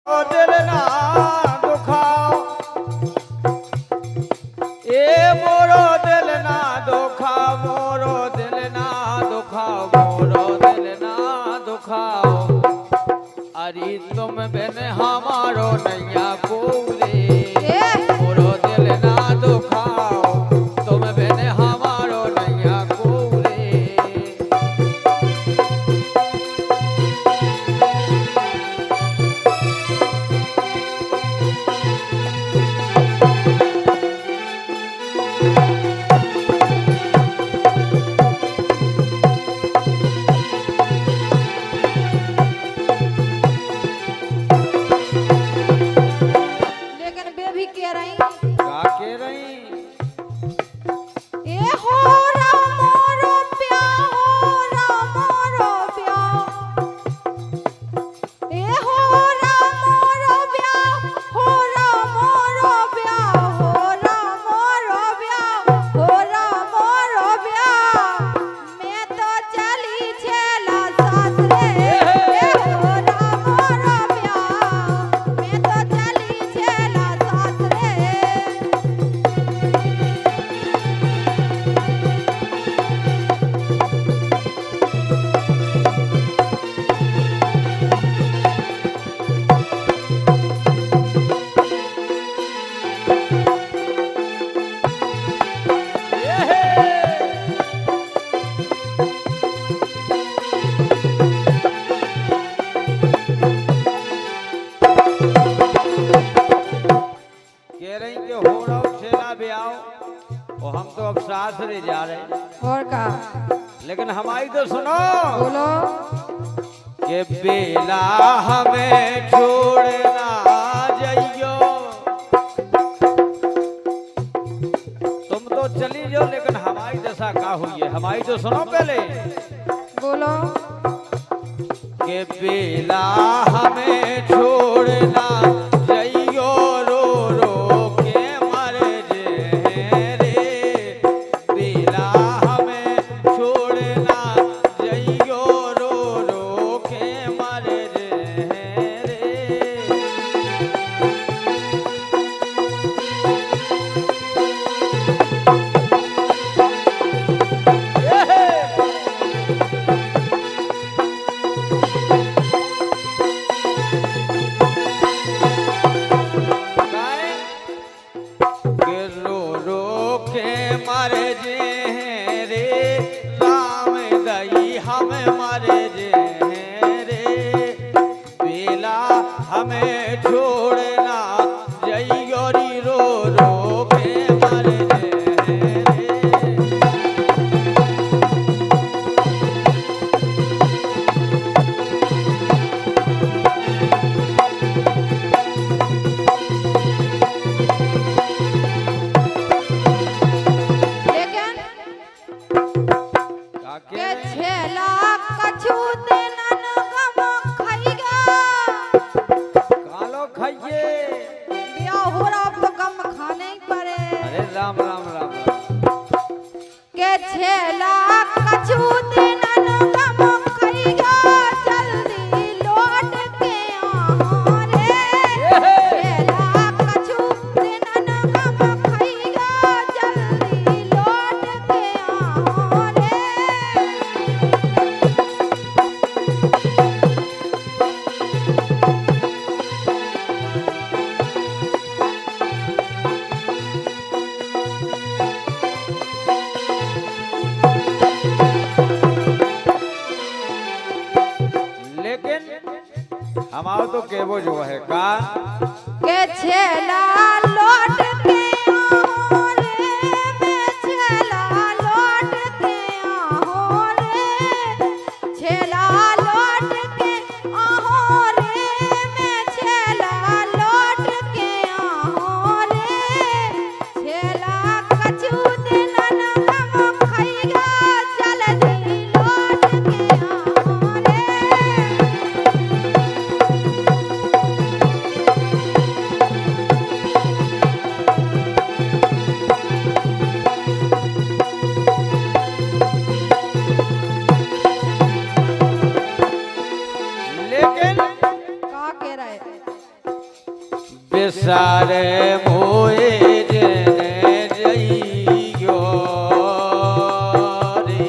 दिल ना दुखाओ ए मोरो दिल ना दुखाओ मोरो दिल ना दुखाओ मोरो दिल ना दुखाओ अरे तुम बिन हमारो नैया पूरे मोरो दिल ना दुखाओ तुम बिन हमारो नैया पूरे हम तो अब सासरे जा रहे हैं और का लेकिन हमारी तो सुनो बोलो कि बेला हमें छोड़ना जाइयो तुम तो चली जाओ लेकिन हमारी दशा क्या हुई है हमारी तो सुनो पहले बोलो कि बेला हमें छोड़ना जाइयो रो रो के मर जे रे बेला हमें छोड़ना जाइयो रो रो के मर जे रे मर जे रे राम दई हम मर जे रे बेला हमें छोड़ना जइयो री रो रो के मर जे रे के छेला कछु दिनन गम खइगा कालो खाइए बिया हो रहा अब तो गम खाने ही पड़े अरे राम राम राम राम के छेला कछु दिनन गम खइगा जल्दी लौट के आ रे छेला कछु दिनन गम खइगा जल्दी लौट के आ रे लेकिन हमारा तो केवो जो है का के छेला लौट के आओ रे मैं छेला लौट के आओ रे छेला लौट के आओ रे मैं छेला लौट के आओ रे छेला कछु दिनन गम खइगा जल्दी लौट के आओ रे बेसारे मोए जने जइयो रे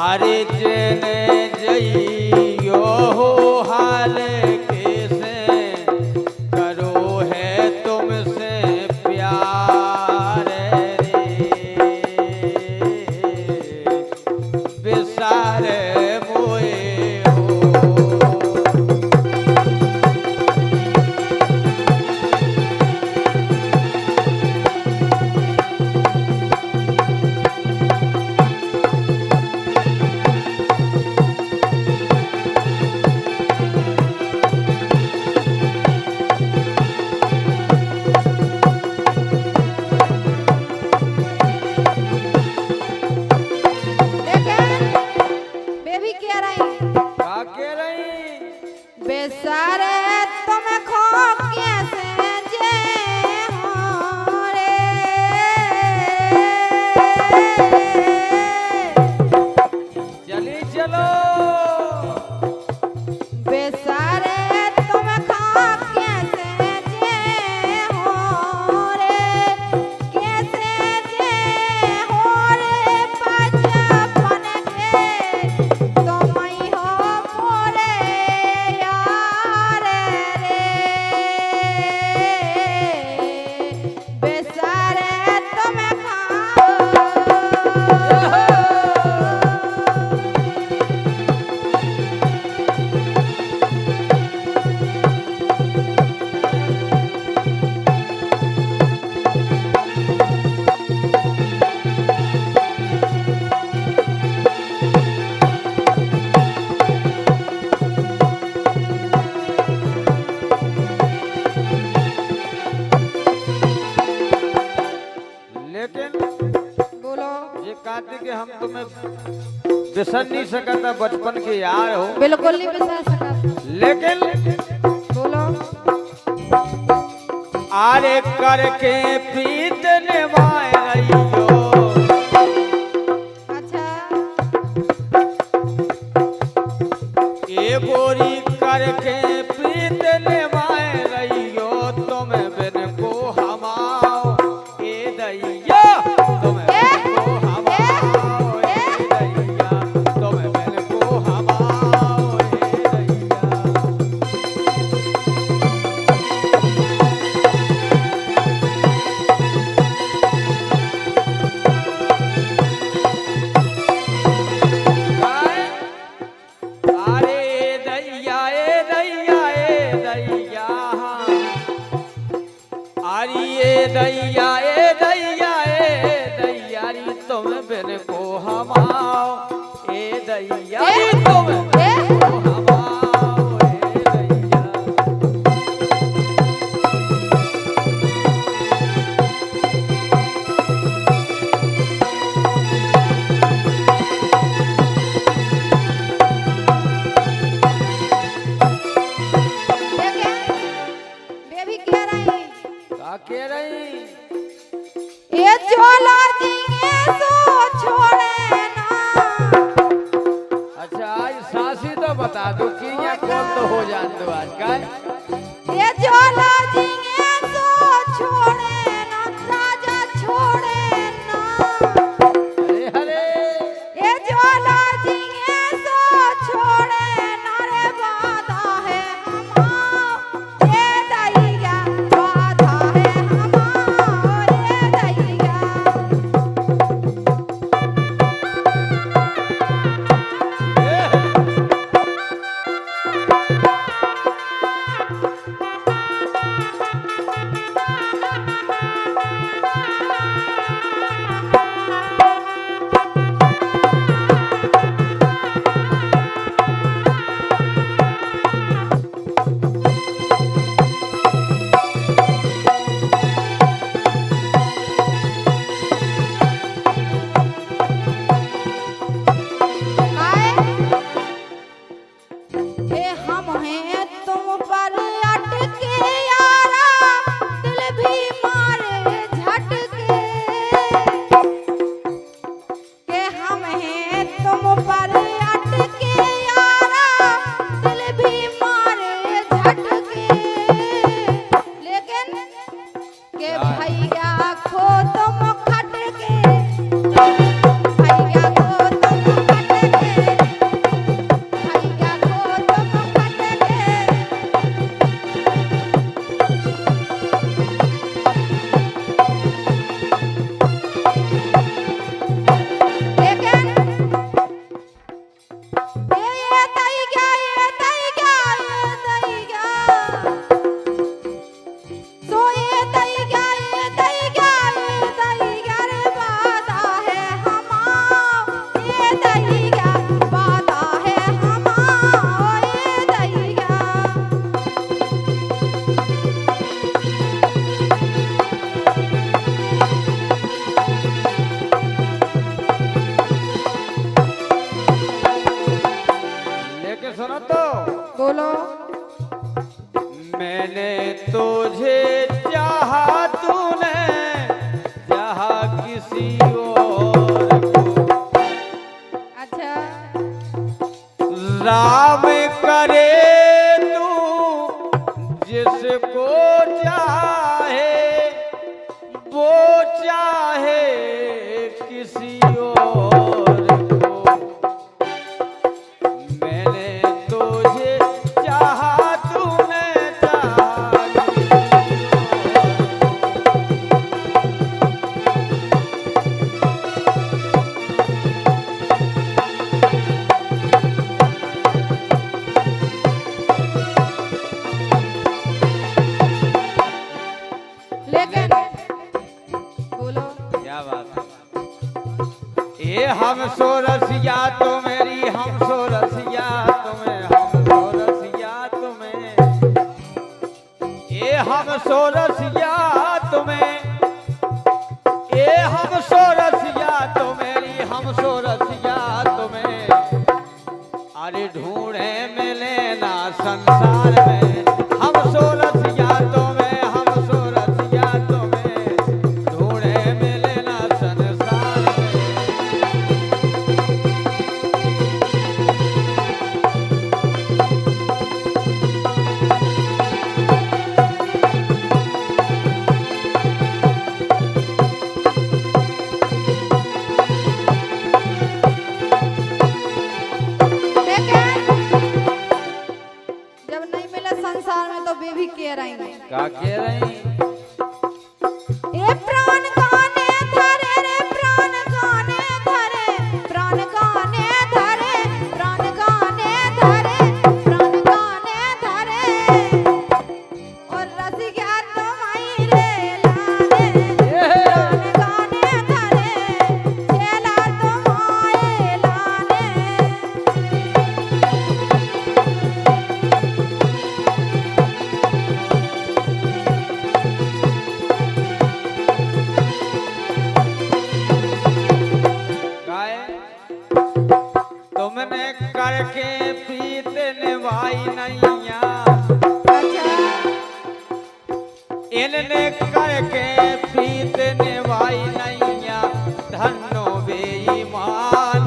अरे जने जइयो हो हाल कैसे करो है तुमसे प्यार रे बेसारे मोए लेकिन बेबी कह रही का कह रही बेसारे तुम खो कैसे जे हो रे चली चलो बेसारे तुम खो कैसे जे हो रे कैसे जे हो रे बचपन के तुम ही हो मोरे यार रे बेसारे तुम खो लेकिन बोलो ये कहते कि हम तुम्हें बिसर नहीं सकता बचपन के यार हो बिल्कुल नहीं बिसर सका लेकिन बोलो आरे करके प्रीत निभाए रहियो अच्छा ए गोरी करके प्रीत निभाए रहियो तुम बिन को हमाओ ए दैया तुम बिन को हमाओ ए दैया तुम बिन को हमाओ ए दैया अरे दैया ए दैया ए दैया अरे ए दैया ए दैया ए दैया री तुम बिन को हमाओ ए दैया री तुम बिन को हमाओ ए दैया लेकिन बेबी कह रही का कह रही ये झोला जिए सो छोड़े ना अच्छा आज सासी तो बता दो कि यहाँ कौन तो हो जान दो आज का ये झोला जिए सो छोड़े ना राजा छोड़े ना अरे अरे ये झोला जिए सो छोड़े ना रे बाधा है हमार ये दैया बाधा है हमार ये दैया ए मैंने तुझे चाहा तूने चाहा किसी और को। अच्छा राम करे तू जिसको चाहे वो चाहे किसी और को। मैंने तुझे चाहा तूने चाहा किसी और को। लेकिन बोलो क्या बात है। ये हम सो रसिया तो मेरी हम सो रसिया तुम्हें हम सो रसिया तुम्हें ये हम सो रसिया तुम्हें ये हम सो रसिया तो मेरी हम सो रसिया तुम्हें। अरे ढूंढे मिले ना संसार में हम सो रसिया तुम्हें हम सो रसिया तुम्हें। ढूंढे मिले ना संसार में। लेकिन जब नहीं मिले संसार में तो वे भी कह रही हैं क्या कह रही ए प्राण गाने धरे रे प्राण गाने धरे प्राण गाने धरे प्राण गाने धरे प्राण गाने धरे और रसिया तुम्हारी रे लाने प्राण गाने धरे चेला तुम्हारे लाने। गाय तुमने करके पीत निभाई नैया अच्छा इनने करके पीत निभाई नैया। धन्नो बेईमान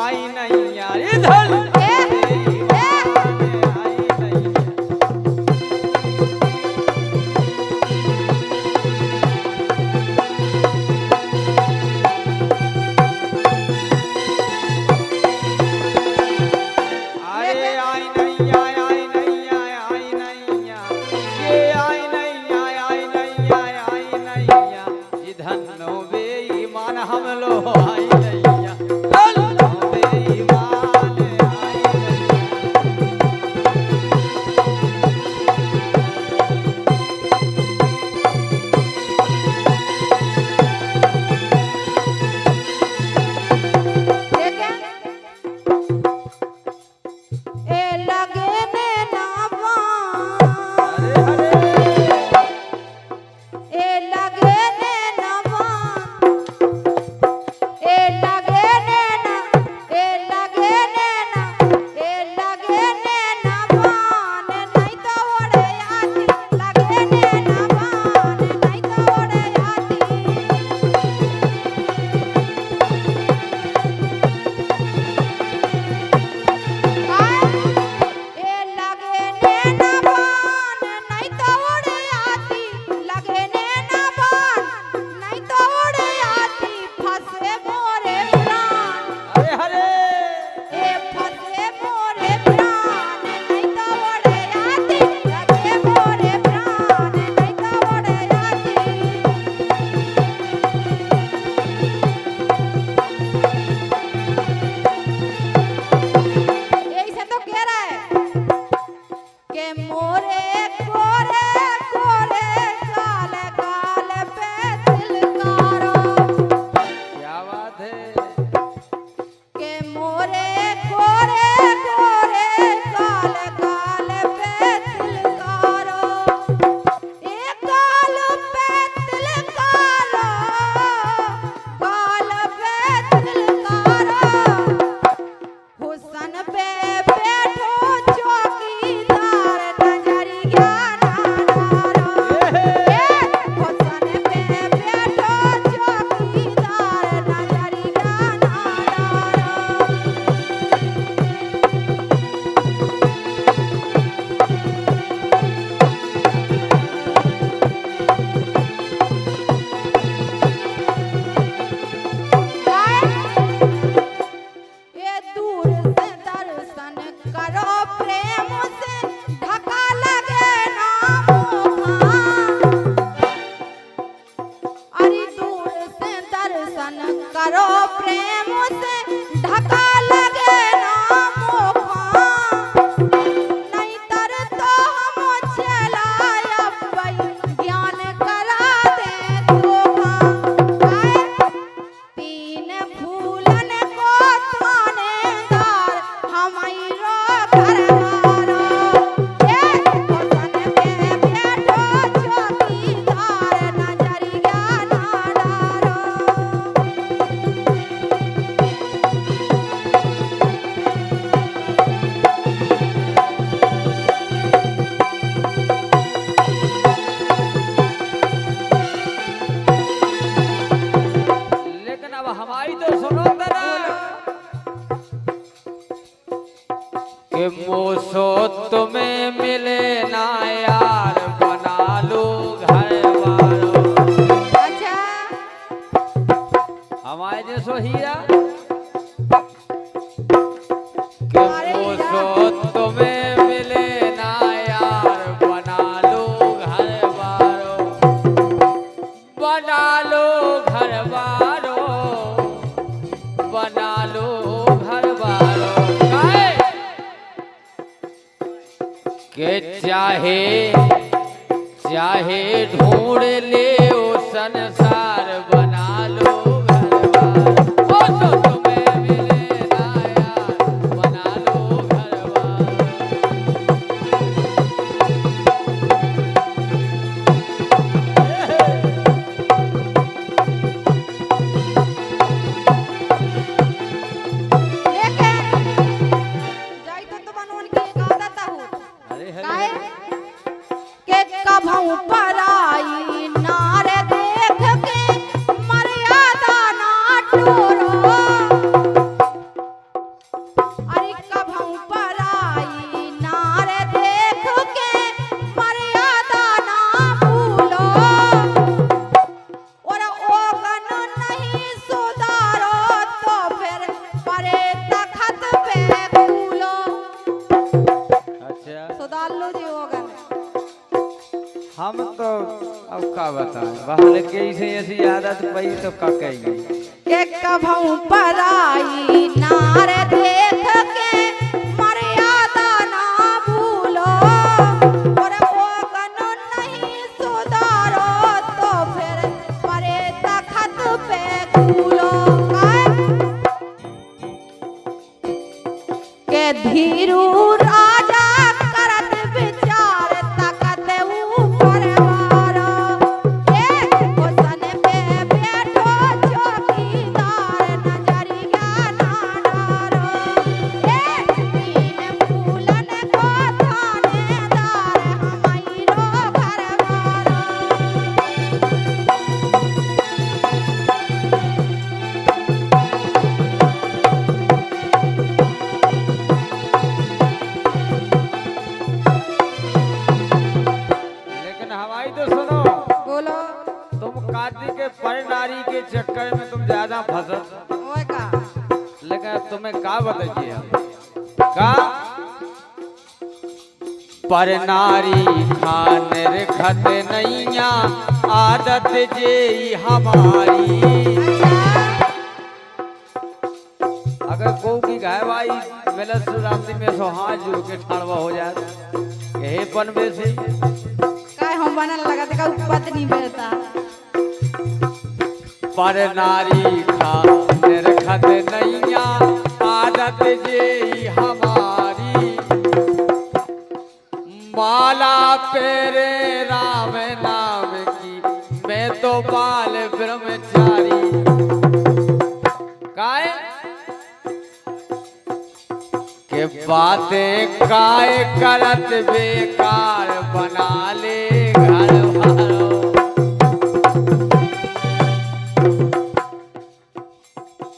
आई नैया इधर बेईमान आई नैया। अरे आई नैया आई नैया आई नैया ये आई नैया आई नैया तुम्हें मिले ना यार बना लो घर वालों। अच्छा हमारे जैसो हीरा अरे वो हीरा। सो तुम्हें मिले ना यार बना लो घर वालों। बना लो घर वालों। बना लो घर वालों। काहे के चाहे चाहे ढूंढ ले ओ संसार बना लो घर वालों। ओ तो तुम्हें मिले ना यार बना लो घर वालों। लेकिन जाई तो बनवन के गा देता हूँ अरे काहे के कभऊ पराई नार देख के मर्यादा ना टोरो। अरे कभऊ पराई नार देख के मर्यादा ना भूलो। और ओगन नहीं सुधारो तो फिर परे तखत पे कूलो। अच्छा सुधार लो जी ओगन। हम तो अब का बताएं बाहर के ऐसे ऐसी आदत पई तो का कही। के कभऊ पराई नार देख के मर्यादा ना भूलो। और ओगन नहीं सुधारो तो फिर परे तखत पे कूलो। के धीरू राजा करत विचार तकत ऊपर वारो। एक ओसन पे बैठो चौकीदार नजरिया ना डारो। एक तीन फूलन को थानेदार हमैरो घरवारो। लेकिन हमारी तो सुनो बोलो तुम काजी के पर नारी के चक्कर में तुम ज्यादा फंसत। ओए का लेकिन अब तुम्हें का बताइए हम का पर नारी खान रखत नैया आदत जे हमारी। अगर को की गाय भाई मिलत सुरामती में सोहाज जो के ठाड़वा हो जाए हे पन में से काय हम बनल लगा देखा उपत नहीं बेटा। पर नारी खान रखत नैया आदत जे हमारी। माला पेरे राम नाम की मैं तो बाल ब्रह्मचारी। काय के बातें काय करत बेकार बना ले घर वालों।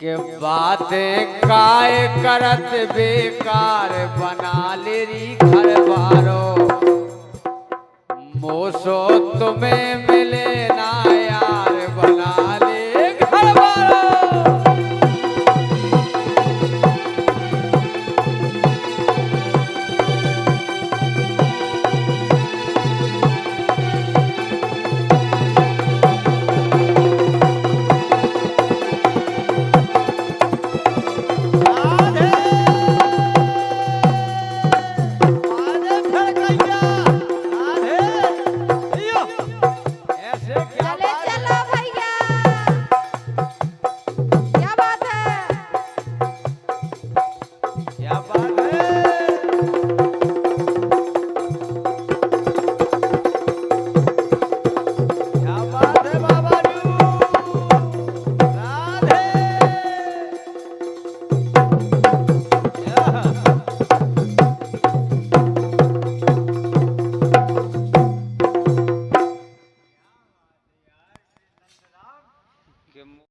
के बातें काय करत बेकार बना ले री घर वालों। मोसो तुम्हें मिले ना यार बना ले घर वालों। राधे राधे फिर कैया